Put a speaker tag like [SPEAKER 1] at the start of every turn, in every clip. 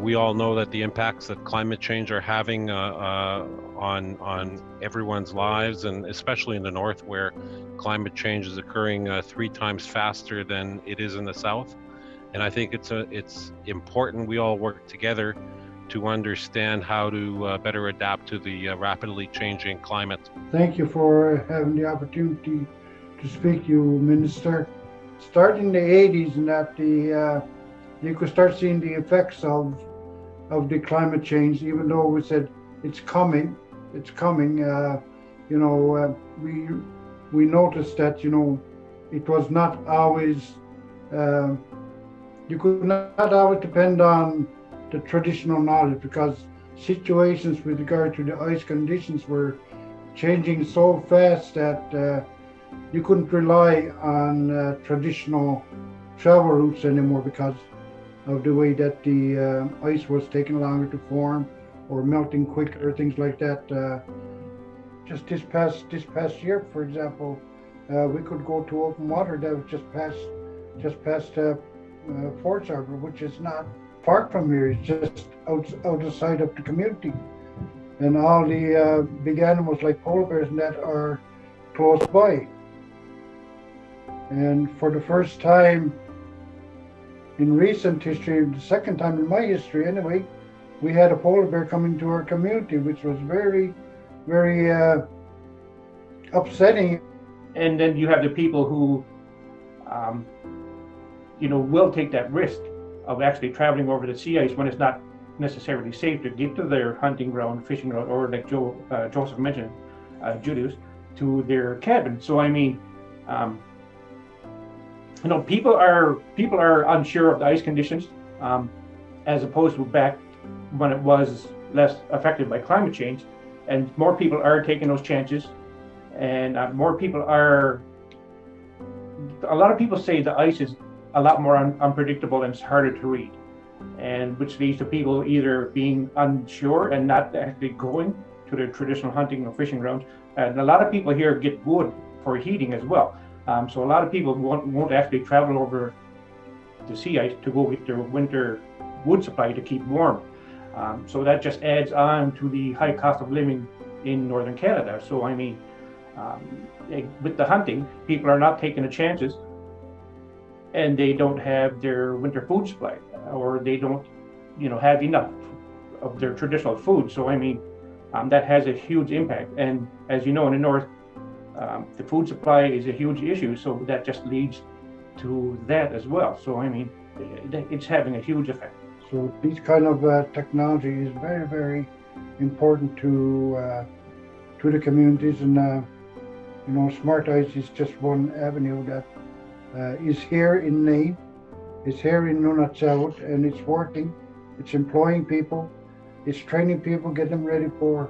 [SPEAKER 1] We all know that the impacts that climate change are having on everyone's lives, and especially in the north, where climate change is occurring 3 times faster than it is in the south. And I think it's important we all work together to understand how to better adapt to the rapidly changing climate.
[SPEAKER 2] Thank you for having the opportunity to speak to you, Minister. Starting in the 80s, and that you could start seeing the effects of the climate change, even though we said it's coming. We noticed that it was not always. You could not always depend on the traditional knowledge, because situations with regard to the ice conditions were changing so fast that you couldn't rely on traditional travel routes anymore, because of the way that the ice was taking longer to form or melting quicker, things like that. Just this past year, for example, we could go to open water that was just past Fort Harbor, which is not far from here. It's just outside of the community, and all the big animals like polar bears and that are close by. And for the first time in recent history, the second time in my history anyway, we had a polar bear coming to our community, which was very, very upsetting.
[SPEAKER 3] And then you have the people who, will take that risk of actually traveling over the sea ice when it's not necessarily safe to get to their hunting ground, fishing ground, or like Joseph mentioned, Julius, to their cabin. So I mean, people are unsure of the ice conditions, as opposed to back when it was less affected by climate change, and more people are taking those chances, and a lot of people say the ice is a lot more unpredictable and it's harder to read, and which leads to people either being unsure and not actually going to their traditional hunting or fishing grounds. And a lot of people here get wood for heating as well. So a lot of people won't actually travel over the sea ice to go get their winter wood supply to keep warm. So that just adds on to the high cost of living in northern Canada. So I mean, with the hunting, people are not taking the chances, and they don't have their winter food supply, or they don't, have enough of their traditional food. So I mean, that has a huge impact. And as you know, in the north, the food supply is a huge issue. So that just leads to that as well. So I mean, it's having a huge effect.
[SPEAKER 2] So these kind of technology is very, very important to the communities, and Smart Ice is just one avenue that is here in Nain, is here in Nunat South, and it's working. It's employing people, it's training people, getting them ready for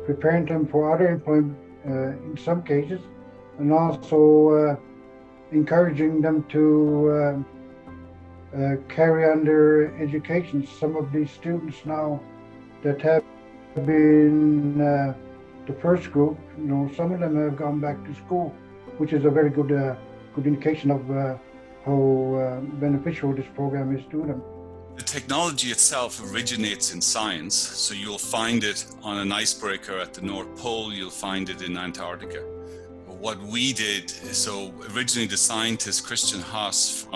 [SPEAKER 2] preparing them for other employment in some cases, and also encouraging them to carry on their education. Some of these students now that have been the first group, some of them have gone back to school, which is a very good indication of how beneficial this program is to them.
[SPEAKER 4] The technology itself originates in science, so you'll find it on an icebreaker at the North Pole, you'll find it in Antarctica. What we did, so originally the scientist Christian Haas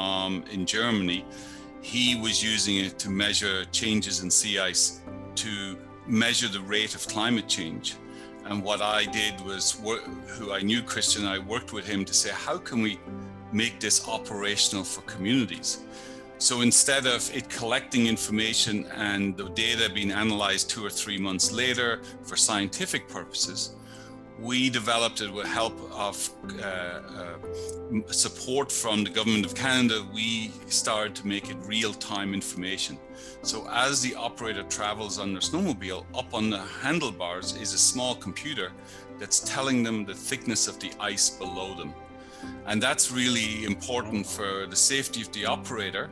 [SPEAKER 4] in Germany, he was using it to measure changes in sea ice, to measure the rate of climate change. And what I did was, who I knew Christian, I worked with him to say, how can we make this operational for communities? So instead of it collecting information and the data being analyzed 2 or 3 months later for scientific purposes, we developed it with help of support from the Government of Canada. We started to make it real-time information. So as the operator travels on their snowmobile, up on the handlebars is a small computer that's telling them the thickness of the ice below them. And that's really important for the safety of the operator,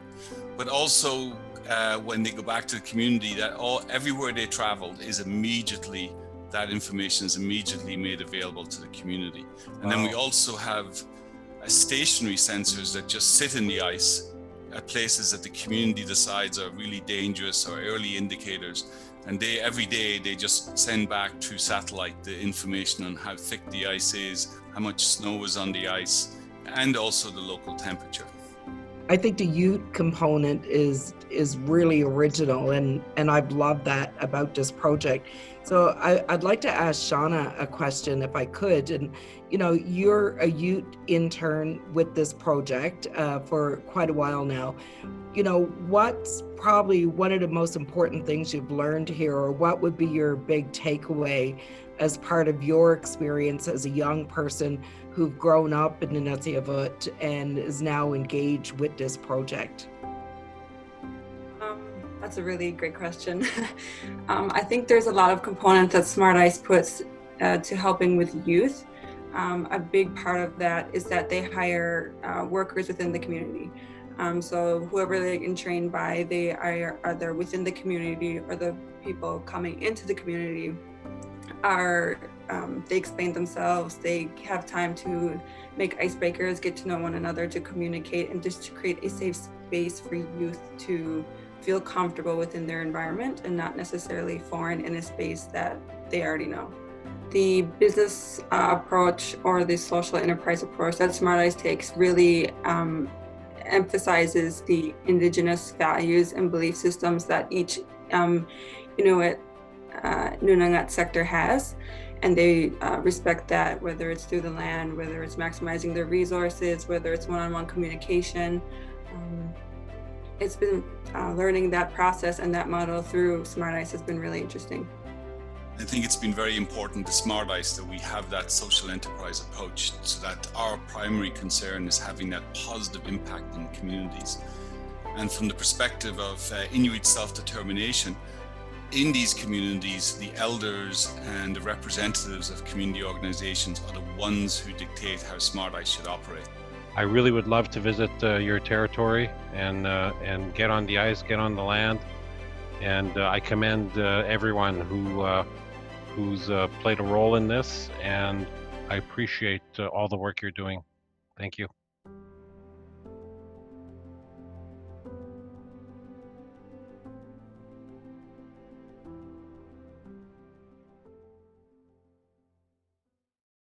[SPEAKER 4] but also when they go back to the community, that everywhere they traveled is immediately, that information is immediately made available to the community. And then we also have stationary sensors that just sit in the ice, at places that the community decides are really dangerous or early indicators. And every day they just send back through satellite the information on how thick the ice is, how much snow is on the ice, and also the local temperature.
[SPEAKER 5] I think the youth component is really original, and I've loved that about this project. So I'd like to ask Shauna a question if I could. And you know, you're a youth intern with this project for quite a while now. You know, what's probably one of the most important things you've learned here, or what would be your big takeaway as part of your experience as a young person who've grown up in the Nunavut and is now engaged with this project?
[SPEAKER 6] That's a really great question. I think there's a lot of components that Smart Ice puts to helping with youth. A big part of that is that they hire workers within the community. So whoever they get trained by, they are either within the community, or the people coming into the community are, they explain themselves, they have time to make icebreakers, get to know one another, to communicate, and just to create a safe space for youth to feel comfortable within their environment and not necessarily foreign in a space that they already know. The business approach, or the social enterprise approach that Smart Ice takes, really emphasizes the Indigenous values and belief systems that each Inuit Nunangat sector has, and they respect that, whether it's through the land, whether it's maximizing their resources, whether it's one-on-one communication. It's been learning that process and that model through Smart Ice has been really interesting.
[SPEAKER 4] I think it's been very important to Smart Ice that we have that social enterprise approach, so that our primary concern is having that positive impact in communities. And from the perspective of Inuit self-determination, in these communities, the elders and the representatives of community organizations are the ones who dictate how Smart Ice should operate.
[SPEAKER 1] I really would love to visit your territory and get on the ice, get on the land, and I commend everyone who's played a role in this, and I appreciate all the work you're doing. Thank you.